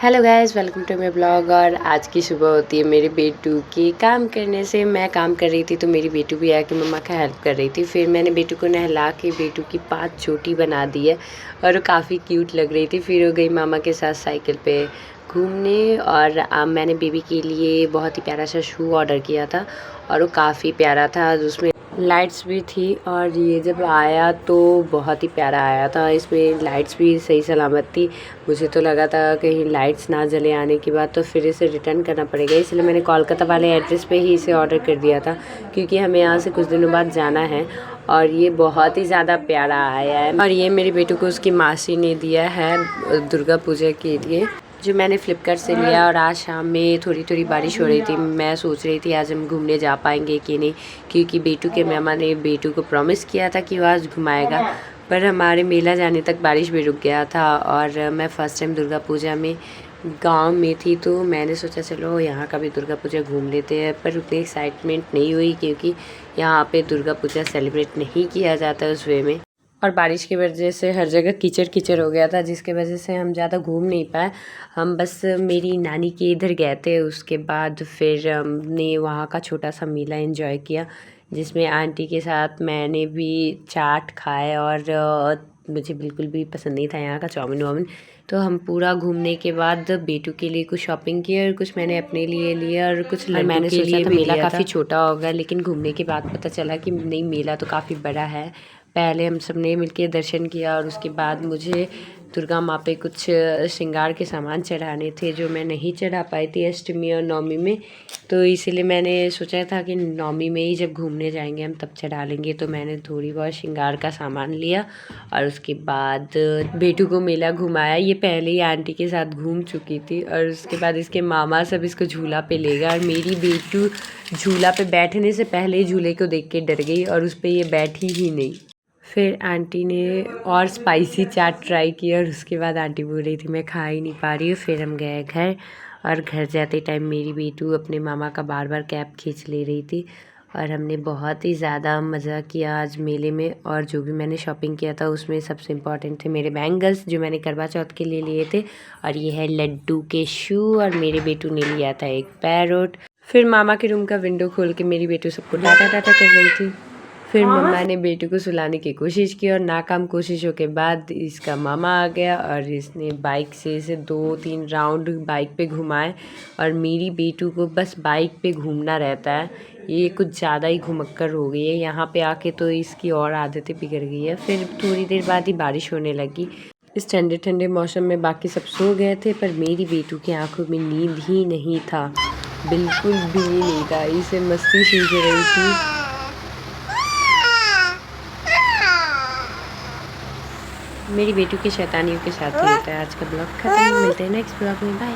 Hello guys, welcome to my blog. और आज की सुबह होती है मेरे बेटू की काम करने से। मैं काम कर रही थी तो मेरी बेटू भी आके मम्मा का हेल्प कर रही थी। फिर मैंने बेटू को नहला के बेटू की 5 चोटी बना दी है और वो काफ़ी क्यूट लग रही थी। फिर वो गई मामा के साथ साइकिल पे घूमने। और मैंने बेबी के लिए बहुत ही प्यारा सा शू ऑर्डर किया था और वो काफ़ी प्यारा था। उसमें लाइट्स भी थी और ये जब आया तो बहुत ही प्यारा आया था। इसमें लाइट्स भी सही सलामत थी। मुझे तो लगा था कहीं लाइट्स ना जले आने के बाद, तो फिर इसे रिटर्न करना पड़ेगा। इसलिए मैंने कोलकाता वाले एड्रेस पे ही इसे ऑर्डर कर दिया था, क्योंकि हमें यहाँ से कुछ दिनों बाद जाना है। और ये बहुत ही ज़्यादा प्यारा आया है। और ये मेरे बेटू को उसकी मासी ने दिया है दुर्गा पूजा के लिए, जो मैंने फ्लिपकार्ट से लिया। और आज शाम में थोड़ी थोड़ी बारिश हो रही थी। मैं सोच रही थी आज हम घूमने जा पाएंगे कि नहीं, क्योंकि बेटू के मामा ने बेटू को प्रॉमिस किया था कि वो आज घुमाएगा। पर हमारे मेला जाने तक बारिश भी रुक गया था। और मैं फ़र्स्ट टाइम दुर्गा पूजा में गांव में थी, तो मैंने सोचा चलो यहाँ का भी दुर्गा पूजा घूम लेते हैं। पर उतनी एक्साइटमेंट नहीं हुई, क्योंकि यहाँ पे दुर्गा पूजा सेलिब्रेट नहीं किया जाता उस वे में। और बारिश की वजह से हर जगह कीचड़ कीचड़ हो गया था, जिसके वजह से हम ज़्यादा घूम नहीं पाए। हम बस मेरी नानी के इधर गए थे। उसके बाद फिर हमने वहाँ का छोटा सा मेला एंजॉय किया, जिसमें आंटी के साथ मैंने भी चाट खाए। और मुझे बिल्कुल भी पसंद नहीं था यहाँ का चाउमीन वाउमीन। तो हम पूरा घूमने के बाद बेटू के लिए कुछ शॉपिंग की और कुछ मैंने अपने लिए लिया और कुछ मैंने सोचा था मेला काफ़ी छोटा होगा, लेकिन घूमने के बाद पता चला कि नहीं, मेला तो काफ़ी बड़ा है। पहले हम सब ने मिलके दर्शन किया और उसके बाद मुझे दुर्गा माँ पे कुछ श्रृंगार के सामान चढ़ाने थे, जो मैं नहीं चढ़ा पाई थी अष्टमी और नवमी में। तो इसीलिए मैंने सोचा था कि नवमी में ही जब घूमने जाएंगे हम तब चढ़ा लेंगे। तो मैंने थोड़ी बहुत श्रृंगार का सामान लिया और उसके बाद बेटू को मेला घुमाया। ये पहले ही आंटी के साथ घूम चुकी थी। और उसके बाद इसके मामा सब इसको झूला पे ले गए, और मेरी बेटू झूला पे बैठने से पहले ही झूले को देख के डर गई और उस पर ये बैठी ही नहीं। फिर आंटी ने और स्पाइसी चाट ट्राई की और उसके बाद आंटी बोल रही थी मैं खा ही नहीं पा रही हूँ। फिर हम गए घर, और घर जाते टाइम मेरी बेटू अपने मामा का बार बार कैप खींच ले रही थी। और हमने बहुत ही ज़्यादा मज़ा किया आज मेले में। और जो भी मैंने शॉपिंग किया था उसमें सबसे इम्पॉर्टेंट थे मेरे बैंगल्स, जो मैंने करवा चौथ के लिए लिए थे। और ये है लड्डू के शू, और मेरे बेटू ने लिया था एक पैरोट। फिर मामा के रूम का विंडो खोल के मेरी बेटू सबको टाटा टाटा कर रही थी। फिर मम्मा ने बेटू को सुलाने की कोशिश की और नाकाम कोशिशों के बाद इसका मामा आ गया और इसने बाइक से इसे 2-3 राउंड बाइक पे घुमाए। और मेरी बेटू को बस बाइक पे घूमना रहता है। ये कुछ ज़्यादा ही घुमक्कर हो गई है। यहाँ पे आके तो इसकी और आदतें बिगड़ गई है। फिर थोड़ी देर बाद ही बारिश होने लगी। इस ठंडे ठंडे मौसम में बाकी सब सो गए थे, पर मेरी बेटू की आंखों में नींद ही नहीं था, बिल्कुल भी नहीं था। इसे मस्ती सूझ रही थी। मेरी बेटू की शैतानियों के साथ ही होता है। आज का ब्लॉग खत्म, मिलते हैं नेक्स्ट ब्लॉग में, बाय।